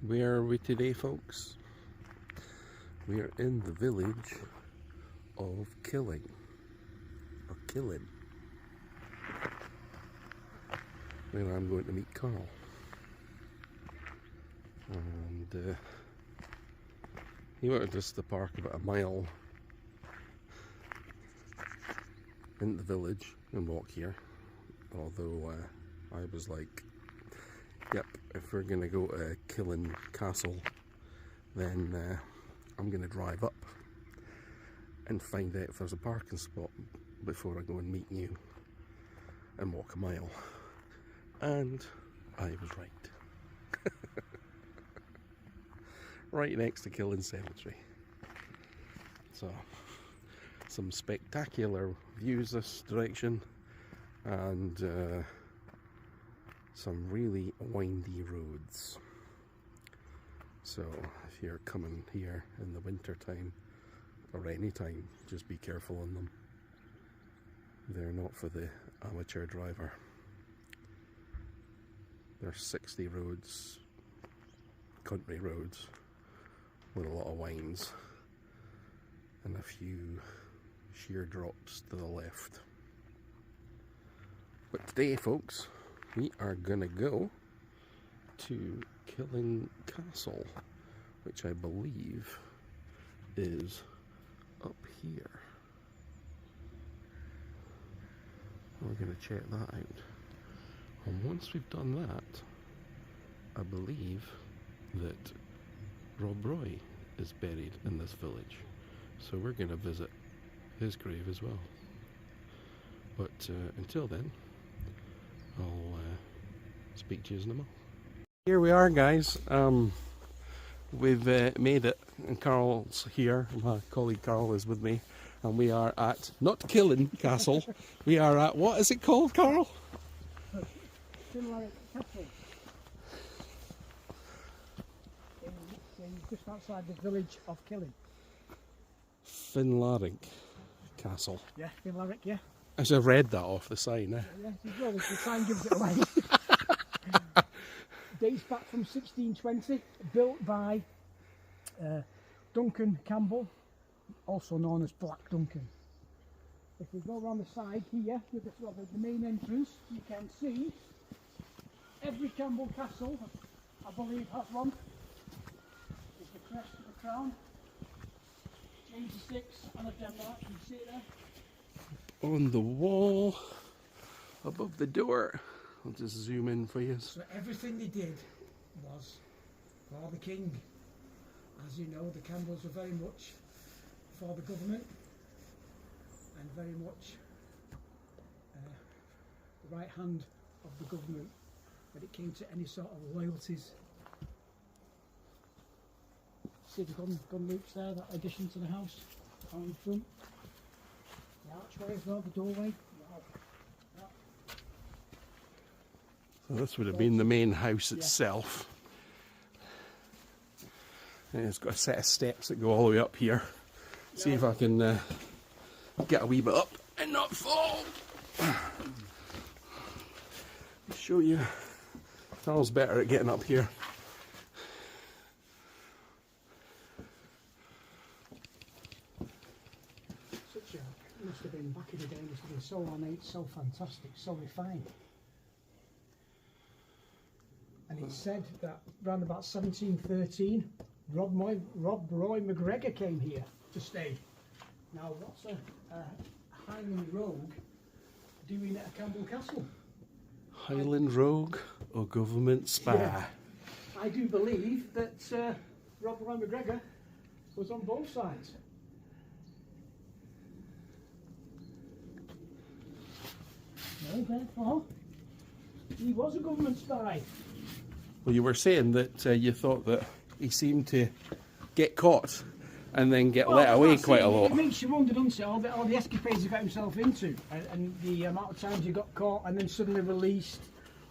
Where are we today, folks? We are in the village of Killin, or Killin, where I'm going to meet Karl. And he wanted us to park about a mile in the village and walk here. Although I was like, yep, if we're going to go to Killin Castle, then I'm going to drive up and find out if there's a parking spot before I go and meet you and walk a mile. And I was right. Right next to Killin Cemetery. So, some spectacular views this direction, and some really windy roads. So if you're coming here in the winter time or any time, just be careful on them. They're not for the amateur driver. They're 60 roads, country roads, with a lot of winds and a few sheer drops to the left. But today, folks, we are gonna go to Killin Castle, which I believe is up here. We're gonna check that out. And once we've done that, I believe that Rob Roy is buried in this village. So we're gonna visit his grave as well. But until then, I'll speak to you in a moment. Here we are, guys. We've made it, and Karl's here. My colleague Karl is with me, and we are at, not Killin Castle, we are at, what is it called, Karl? Finlarig Castle. Just outside the village of Killin. Finlarig Castle. Yeah, Finlarig, yeah. I should have read that off the sign, eh? Yeah, well, the sign gives it away. Dates back from 1620, built by Duncan Campbell, also known as Black Duncan. If we go around the side here, with the main entrance, you can see every Campbell castle, I believe, has one. There's the crest of the crown, 86 and a Denmark, you can see it there. On the wall, above the door. I'll just zoom in for you. So everything they did was for the king. As you know, the Campbells were very much for the government and very much the right hand of the government when it came to any sort of loyalties. See the gun loops there, that addition to the house, out in front. The archway as well, the doorway. Wow. So this would have been the main house itself. And it's got a set of steps that go all the way up here. See if I can get a wee bit up and not fall. Show you. Karl's better at getting up here. Must have been, back in the day, must have been so ornate, so fantastic, so refined. And it's said that around about 1713, Rob Roy McGregor came here to stay. Now, what's a Highland rogue doing at a Campbell Castle? Highland Rogue or Government Spy? Yeah. I do believe that Rob Roy McGregor was on both sides. No, therefore, he was a government spy. Well, you were saying that you thought that he seemed to get caught and then get let away quite a lot. It makes you wonder, doesn't it, all the escapades he got himself into, and the amount of times he got caught and then suddenly released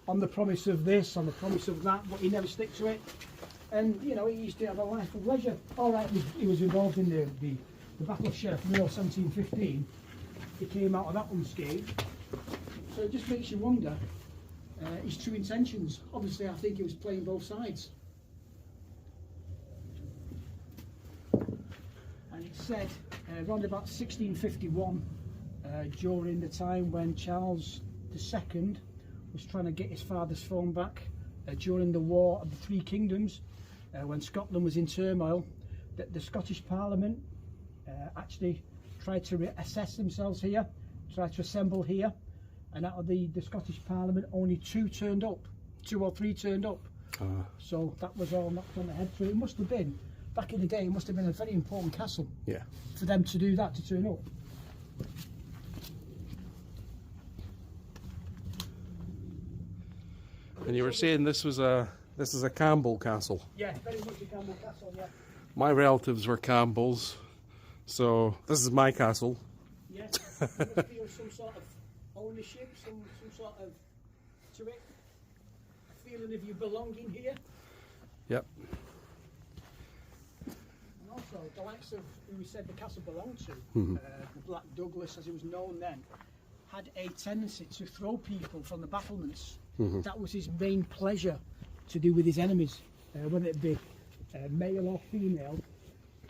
on the promise of this, on the promise of that, but he never stuck to it. And, you know, he used to have a life of leisure. All right, he was involved in the Battle of Sheriff Mill 1715. He came out of that unscathed. So it just makes you wonder his true intentions. Obviously, I think he was playing both sides. And it said around about 1651, during the time when Charles II was trying to get his father's throne back, during the War of the Three Kingdoms, when Scotland was in turmoil, that the Scottish Parliament actually tried to assess themselves here, tried to assemble here, and out of the Scottish Parliament only two or three turned up. So that was all knocked on the head. So it must have been, back in the day, it must have been a very important castle. Yeah. For them to do that, to turn up. And you were saying this is a Campbell castle. Yeah, very much a Campbell castle, yeah. My relatives were Campbells, so this is my castle. Yeah, you must feel some sort of ownership, some sort of to it, a feeling of you belonging here. Yep. And also, the likes of who we said the castle belonged to, Mm-hmm. the Black Douglas, as it was known then, had a tendency to throw people from the battlements. Mm-hmm. That was his main pleasure to do with his enemies, whether it be male or female.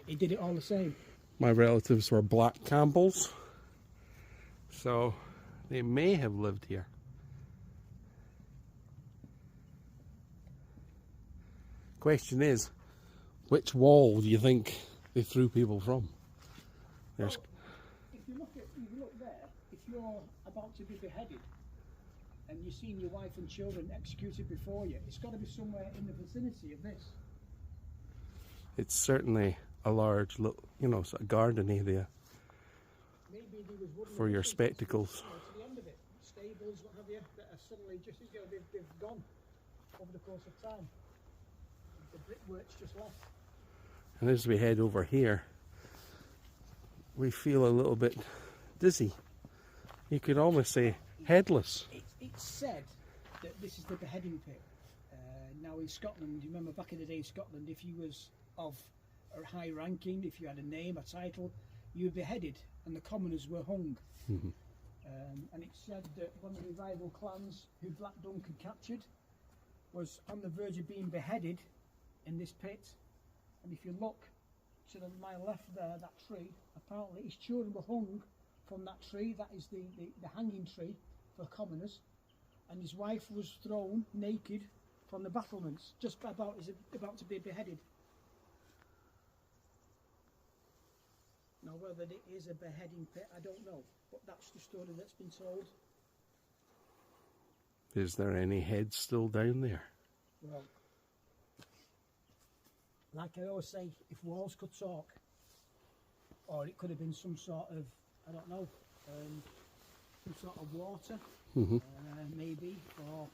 He did it all the same. My relatives were Black Campbells, so they may have lived here. Question is, which wall do you think they threw people from? There's Well, if you look there, if you're about to be beheaded and you've seen your wife and children executed before you, it's got to be somewhere in the vicinity of this. It's certainly a large, sort of garden area Maybe there was wooden for your additions, spectacles. to the end of it, stables, what have you, that are suddenly just, they've gone over the course of time. The brickwork's just left. And as we head over here, we feel a little bit dizzy. You could almost say headless. It's said that this is the beheading pit. Now in Scotland, you remember back in the day in Scotland, if you was of a high ranking, if you had a name, a title, you were beheaded and the commoners were hung. Mm-hmm. And it's said that one of the rival clans who Black Duncan captured was on the verge of being beheaded in this pit. And if you look to my left there, that tree, apparently his children were hung from that tree. That is the hanging tree for commoners. And his wife was thrown naked from the battlements, just about to be beheaded. Now whether it is a beheading pit, I don't know, but that's the story that's been told. Is there any heads still down there? Well, like I always say, if walls could talk, or it could have been some sort of, I don't know, some sort of water, Mm-hmm. maybe, or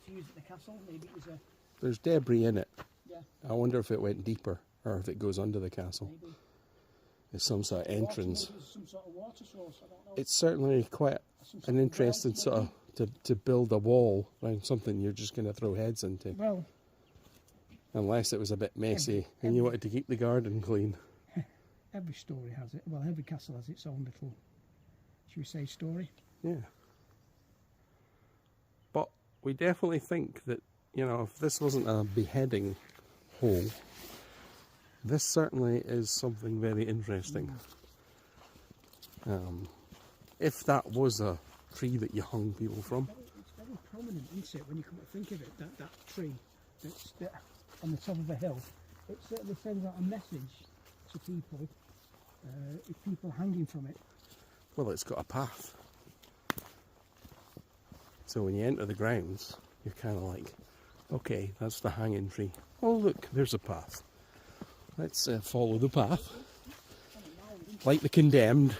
to use at the castle. Maybe it was a, There's debris in it. yeah, I wonder if it went deeper or if it goes under the castle. maybe It's some sort of entrance. Water, maybe some sort of water source. I don't know. It's certainly quite Some sort an of interesting well, sort of to build a wall around something you're just going to throw heads into. Well, Unless it was a bit messy and you wanted to keep the garden clean. every story has it. Well, every castle has its own little, should we say, story. Yeah. But we definitely think that, if this wasn't a beheading hole, this certainly is something very interesting. If that was a tree that you hung people from. It's very prominent, isn't it, when you come to think of it, that tree that's on the top of a hill. It certainly sends out a message to people, if people hanging from it. Well, it's got a path. So when you enter the grounds, you're kind of like, okay, that's the hanging tree. Oh, look, there's a path. Let's follow the path, like the Condemned,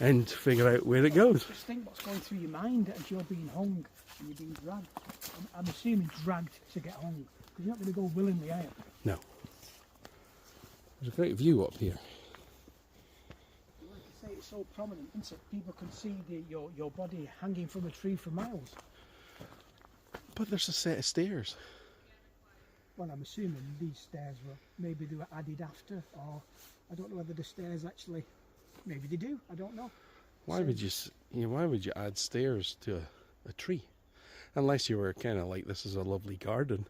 and figure out where it goes. Just think what's going through your mind as you're being hung and you're being dragged. I'm assuming dragged to get hung, because you're not going to go willingly, are you? No. There's a great view up here. Like I say, it's so prominent, isn't it? People can see your body hanging from a tree for miles. But there's a set of stairs. Well, I'm assuming these stairs maybe they were added after, or I don't know whether the stairs actually, maybe they do, I don't know. Why would you add stairs to a tree? Unless you were kind of like, this is a lovely garden,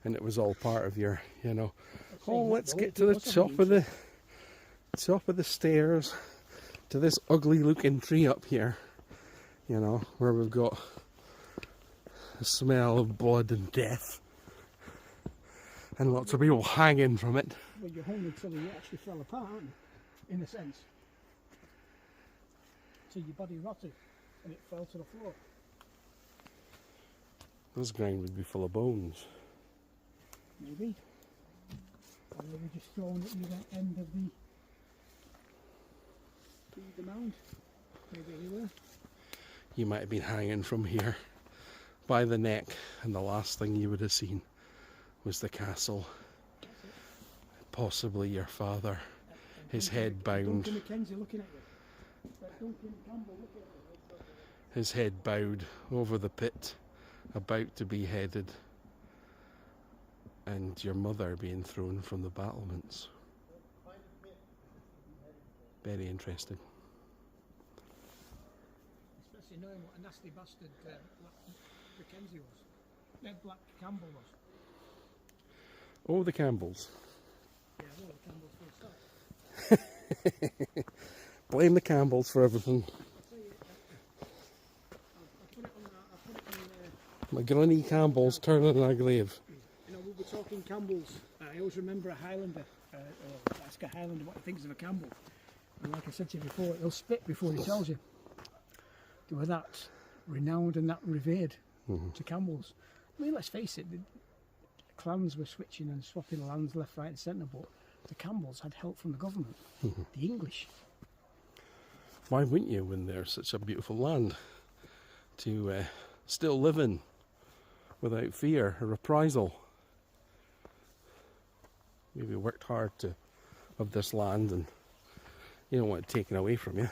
and it was all part of your, you know, oh, let's get to the top of the stairs to this ugly looking tree up here, you know, where we've got the smell of blood and death, and lots of people hanging from it. Well, you're hung until you actually fell apart, aren't you? In a sense. So your body rotted and it fell to the floor. This ground would be full of bones. Maybe. Or maybe just thrown at the end of the mound. Maybe anywhere. You might have been hanging from here by the neck, and the last thing you would have seen was the castle. Possibly your father, his head bound. Duncan Mackenzie looking at you. Duncan Campbell looking at you. His head bowed over the pit, about to be headed, and your mother being thrown from the battlements. Very interesting. Especially knowing what a nasty bastard Mackenzie was. Black Campbell was. Oh, the Campbells. Yeah, well, the Campbells full stop. Blame the Campbells for everything. McGrunny Campbell's turning in a grave. You know, we were talking Campbells. I always remember a Highlander, or ask a Highlander what he thinks of a Campbell. And like I said to you before, he'll spit before he tells you. They were that renowned and that revered to Campbells. I mean, let's face it, the clans were switching and swapping lands left, right and centre, but the Campbells had help from the government, the English. Why wouldn't you when there's such a beautiful land to still live in without fear or reprisal? Maybe worked hard to of this land, and you don't want it taken away from you.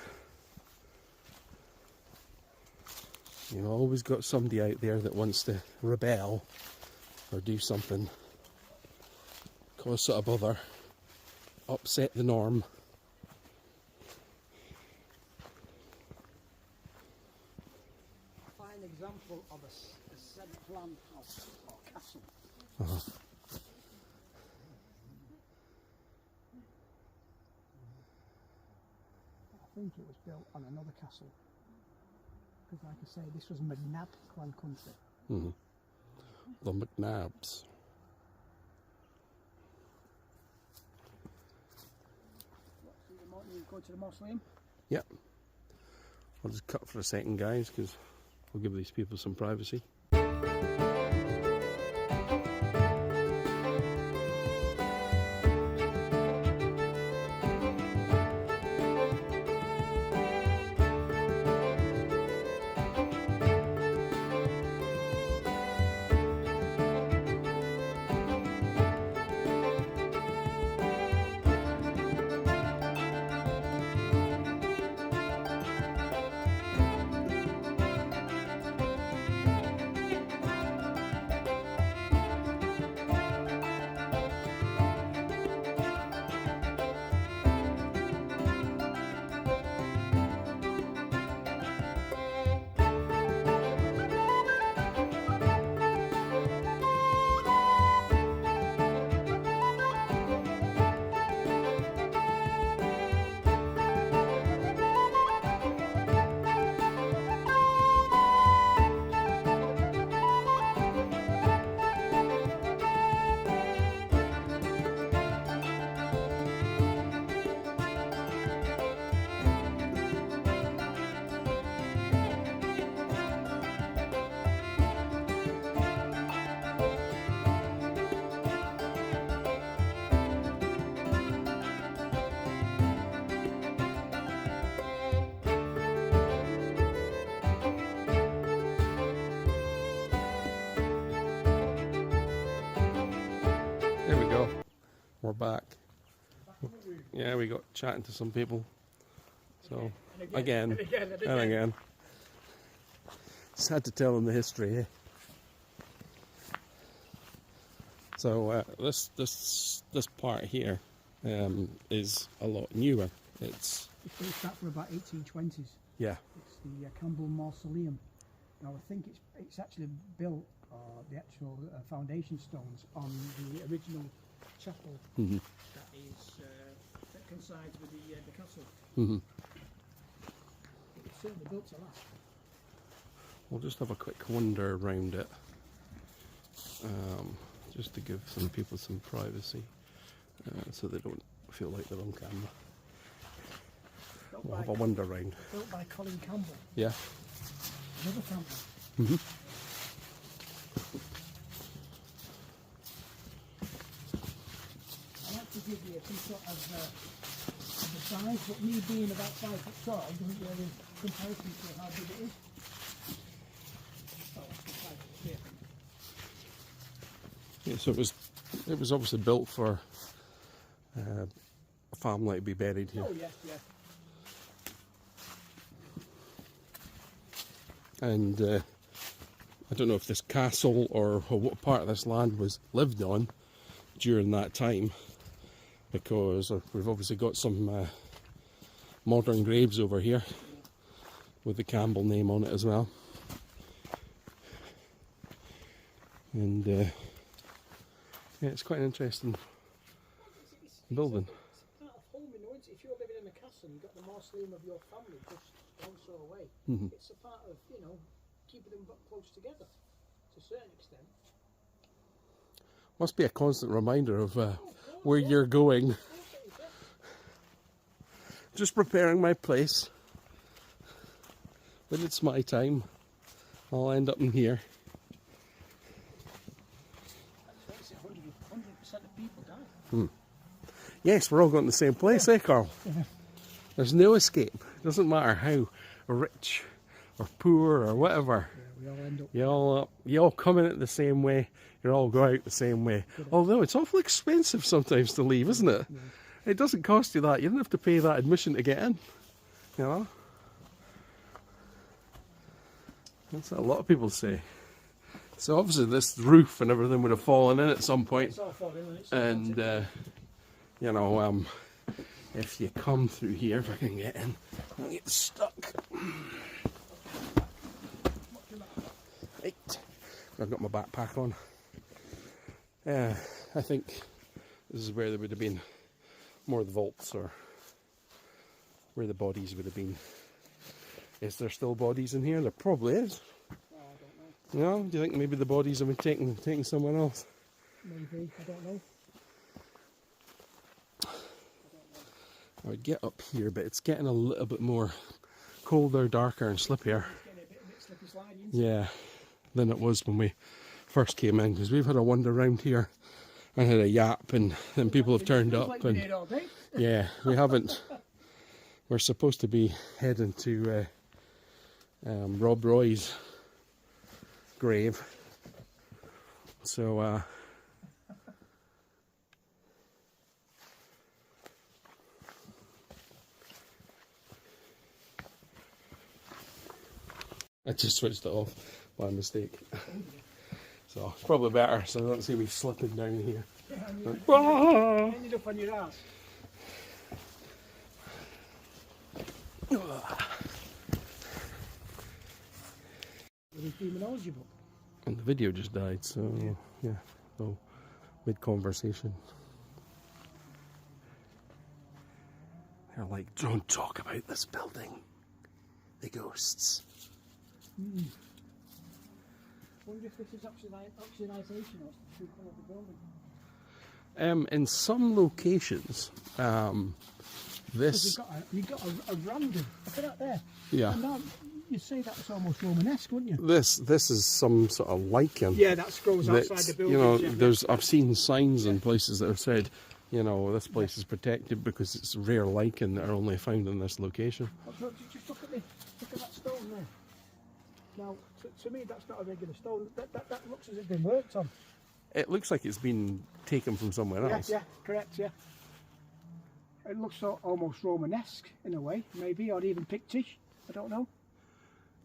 You've always got somebody out there that wants to rebel or do something, cause sort of bother, upset the norm. A fine example of a said plan house or castle. I think it was built on another castle. Because like I say, this was McNab clan country. The McNabs. You go to the mausoleum? Yep. I'll just cut for a second, guys, because we'll give these people some privacy. There we go. We're back. Yeah, we got chatting to some people. So, again, and again. Just had to tell them the history, eh? So, this part here is a lot newer. It's It dates back from about 1820s. yeah. It's the Campbell Mausoleum. Now I think it's actually built, the actual foundation stones on the original chapel that coincides with the castle. It's certainly built to last. We'll just have a quick wander around it, just to give some people some privacy, so they don't feel like they're on camera. We'll have a wander around. Built by Colin Campbell. Yeah. Another family. I like to give you some sort of the size, but me being about 5 foot tall doesn't really comparison to how big it is. Oh, it's 5 foot 3. Yeah, so it was obviously built for a family to be buried here. Oh yes, yes. And I don't know if this castle or what part of this land was lived on during that time, because we've obviously got some modern graves over here with the Campbell name on it as well. And yeah, it's quite an interesting building. It's part of home, you know. If you're living in a castle, you've got the mausoleum of your family just one so away. It's a part of, you know, keeping them close together to a certain extent. Must be a constant reminder of where you're going. Just preparing my place. When it's my time, I'll end up in here. 100% of people die. Yes, we're all going to the same place, eh, Karl? Yeah. There's no escape. It doesn't matter how rich or poor or whatever. Yeah, we all end up. You all come in it the same way. You all go out the same way. Although it's awfully expensive sometimes to leave, isn't it? Yeah. It doesn't cost you that. You don't have to pay that admission to get in. You know? That's what a lot of people say. So obviously this roof and everything would have fallen in at some point. It's all falling in. And you know, if you come through here, if I can get in, I'll get stuck. Right. I've got my backpack on. I think this is where there would have been more of the vaults, or where the bodies would have been. Is there still bodies in here? There probably is. Oh, I don't know. No? Do you think maybe the bodies have been taken somewhere else? Maybe, I don't know. I would get up here, but it's getting a little bit more colder, darker and slippier. It's getting a bit slippery sliding. Yeah, than it was when we first came in, because we've had a wander around here and had a yap, and then people have turned up. Like And all day. yeah, we haven't. We're supposed to be heading to Rob Roy's grave, so I just switched it off by mistake. So it's probably better, so I don't see me slipping down here. Yeah, ended up on your ass. With his demonology book. And the video just died, so yeah, so mid-conversation. They're like, don't talk about this building. The ghosts. I wonder if this is oxidization or the true colour of the building. In some locations, this... You've got a random. Look at that there. Yeah. And now, you'd say that's almost Romanesque, wouldn't you? This is some sort of lichen. Yeah, that grows outside the building. You know, yeah. I've seen signs in places that have said, you know, this place is protected because it's rare lichen that are only found in this location. Look, just look at that stone there. Now, to me, that's not a regular stone. That looks as if it's been worked on. It looks like it's been taken from somewhere else. Yeah, correct, yeah. It looks almost Romanesque in a way, maybe, or even Pictish. I don't know.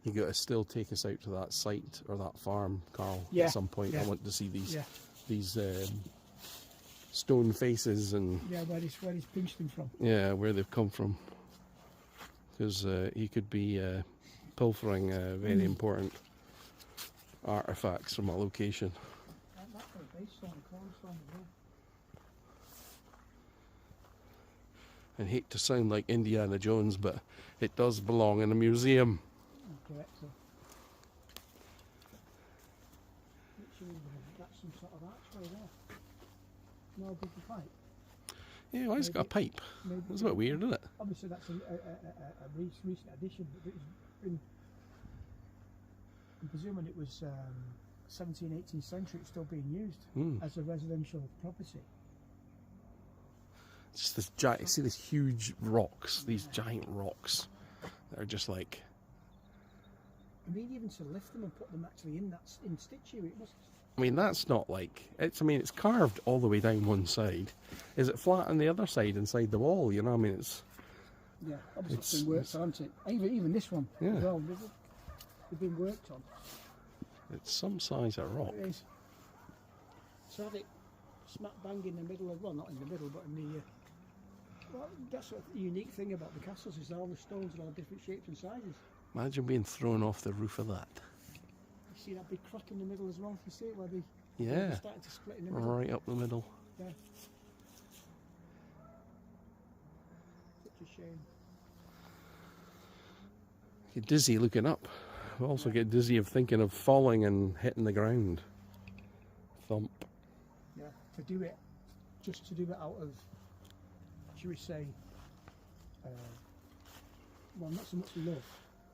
You got to still take us out to that site or that farm, Karl. Yeah, at some point. yeah. I want to see these Yeah. these stone faces and Yeah, where he's pinched them from. yeah, where they've come from. Because he could be pilfering very important artifacts from a location. That kind of base stone, cornerstone as well. I hate to sound like Indiana Jones, but it does belong in a museum. Correct, so. That's some sort of archway there. No big pipe. Yeah, why has it got a pipe? Maybe That's a bit weird, isn't it? obviously that's a recent addition, but it's been, I'm presuming it was 17th, 18th century, it's still being used as a residential property. It's just this giant, you see these huge rocks, these giant rocks that are just like... I mean, even to lift them and put them actually in situ, it must... I mean, that's not like... I mean, it's carved all the way down one side. Is it flat on the other side, inside the wall, you know? I mean, it's... Yeah, obviously it's been worked on, hasn't it? Even this one as well, they've been worked on. It's some size of rock. It is. So have it smack bang in the middle of, well, not in the middle, but in the... well, that's what the unique thing about the castles is all the stones are all different shapes and sizes. Imagine being thrown off the roof of that. You see that big crack in the middle as well? You see it where they started to split in the middle? Right up the middle. Yeah. Such a shame. Get dizzy looking up. I also get dizzy of thinking of falling and hitting the ground. Thump. Yeah, to do it out of, should we say, well, not so much love,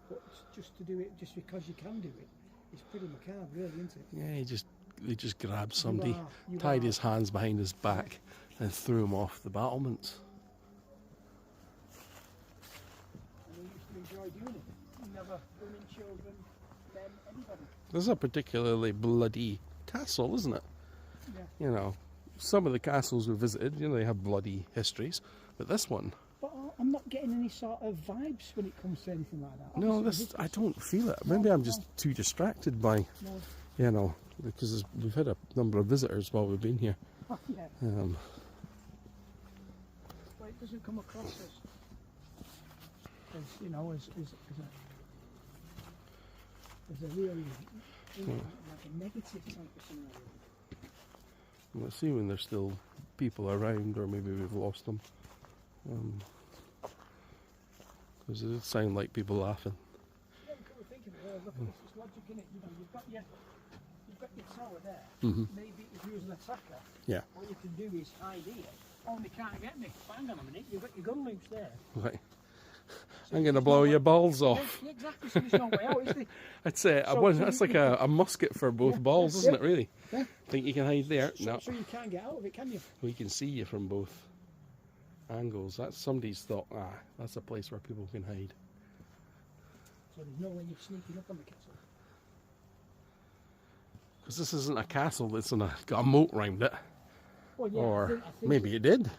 but just to do it just because you can do it. It's pretty macabre, really, isn't it? Yeah, he just grabbed somebody, tied his hands behind his back, and threw him off the battlements. And he used to enjoy doing it. Never women, children, men, anybody. This is a particularly bloody castle, isn't it? Yeah. You know, some of the castles we visited, you know, they have bloody histories, but this one... But I'm not getting any sort of vibes when it comes to anything like that. No, I don't feel it. Maybe I'm just too distracted by, you know, because we've had a number of visitors while we've been here. Yeah. Um, Well, it doesn't come across as you know, as a really, you know, like a negative type of scenario. I'm assuming there's still people around, or maybe we've lost them. Because it did sound like people laughing. Yeah, we couldn't think of it. Look, it's logic in it. You know, you've got your tower there. Maybe if you was an attacker, what you can do is hide here. Oh, they can't get me. Hang on a minute. You've got your gun loops there. Right. So I'm going to blow your balls off. Yeah, exactly. So there's no way out, is there? That's it. That's like a musket for both balls, isn't it, really? Yeah. Think you can hide there? No. So you can't get out of it, can you? We can see you from both angles. That's somebody's thought, that's a place where people can hide. So there's no way you're sneaking up on the castle. Because this isn't a castle that's got a moat round it. Well, yeah, Or I think maybe it did.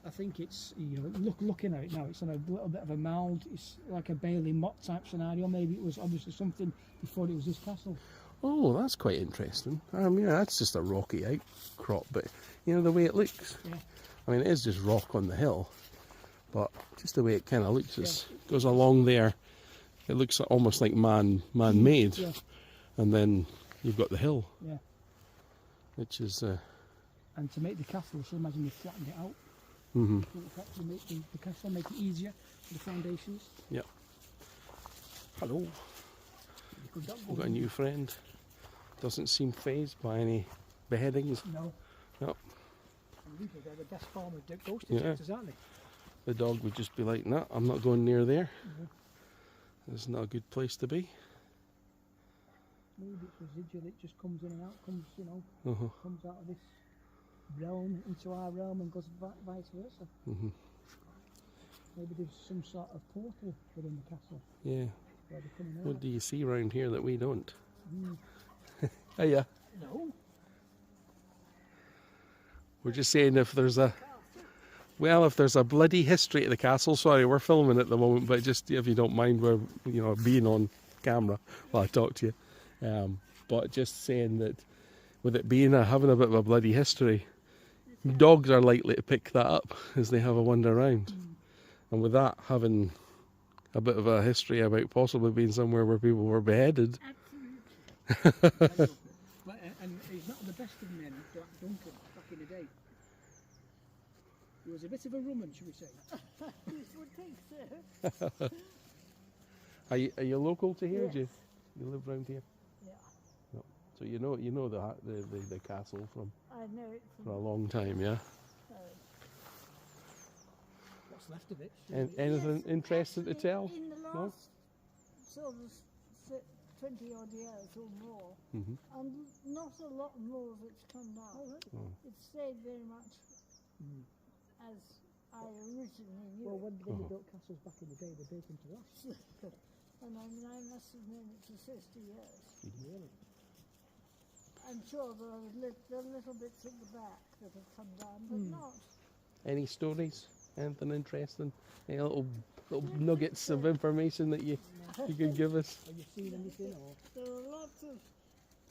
I think it's, you know, looking at it now, it's on a little bit of a mound. It's like a Bailey Motte type scenario. Maybe it was obviously something before it was this castle. Oh, that's quite interesting. Yeah, that's just a rocky outcrop, but you know the way it looks. Yeah. I mean, it is just rock on the hill, but just the way it kind of looks, it goes along there. It looks almost like man-made, and then you've got the hill, which is. And to make the castle, so imagine you flattened it out. To make the castle, make it easier for the foundations. Yeah. Hello. We've got a new friend. Doesn't seem fazed by any beheadings. No. No. And usually they're the best form of ghost detectors, aren't they? The dog would just be like, nah, I'm not going near there. It's not a good place to be. Maybe it's residual, it just comes in and out, comes out of this realm into our realm and goes vice versa. Maybe there's some sort of portal within the castle. Yeah. Where they're coming out. What do you see around here that we don't? Hiya. No. We're just saying if there's a bloody history to the castle. Sorry, we're filming at the moment, but just if you don't mind, we're being on camera while I talk to you. But just saying that with it being having a bit of a bloody history, dogs are likely to pick that up as they have a wander around. And with that having a bit of a history about possibly being somewhere where people were beheaded, And he's not the best of men, Black Duncan, back in the day. He was a bit of a rumman, should we say? You would think so. Are you local to here? Yes. Do you live round here? Yeah, No. So you know the castle from I know it for a from. long time, yeah. What's left of it? And anything Yes, interesting to actually, tell? In the No? last sort of 20 odd years or more, Hmm. and not a lot more that's come down. Oh, right. Oh. It's stayed very much Mm. as I originally knew. Well, when they Uh-huh. built castles back in the day, they built them to last. And I mean, I must have known it for 60 years. Really? I'm sure there are little bits at the back that have come down, but Mm. not. Any stories? Anything interesting? Any little nuggets of information that you could give us? Have you seen anything or There are lots of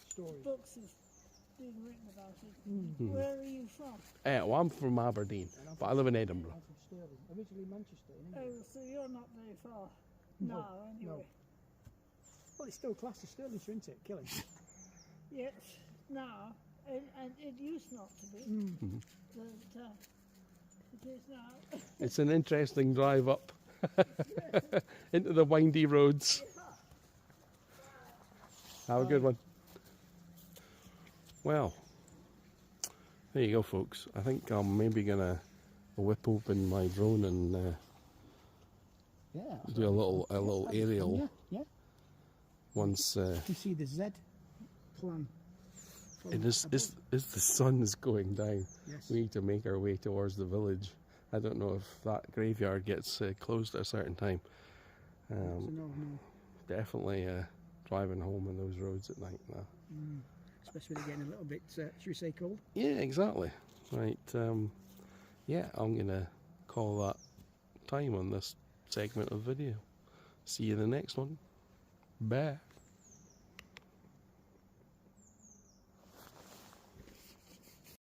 stories? books have been written about it. Mm. Where are you from? Well, I'm from Aberdeen, And I'm but I live in Edinburgh. I'm from Stirling. Originally Manchester in Oh, England. so you're not very far No, now, anyway. Well, it's still classed as Stirlingshire, isn't it? Killin. Yes, now, and it used not to be, Mm. but it is now. It's an interesting drive up into the windy roads. Have a good one. Well, there you go, folks. I think I'm maybe gonna whip open my drone and Yeah. do a little aerial Yeah, yeah. once. You see the Z plan. It is the sun is going down. Yes. We need to make our way towards the village. I don't know if that graveyard gets closed at a certain time. So no. Definitely driving home on those roads at night now. Especially when they're getting a little bit, should we say, cold? Yeah, exactly. Right. Yeah, I'm gonna call that time on this segment of video. See you in the next one. Bye.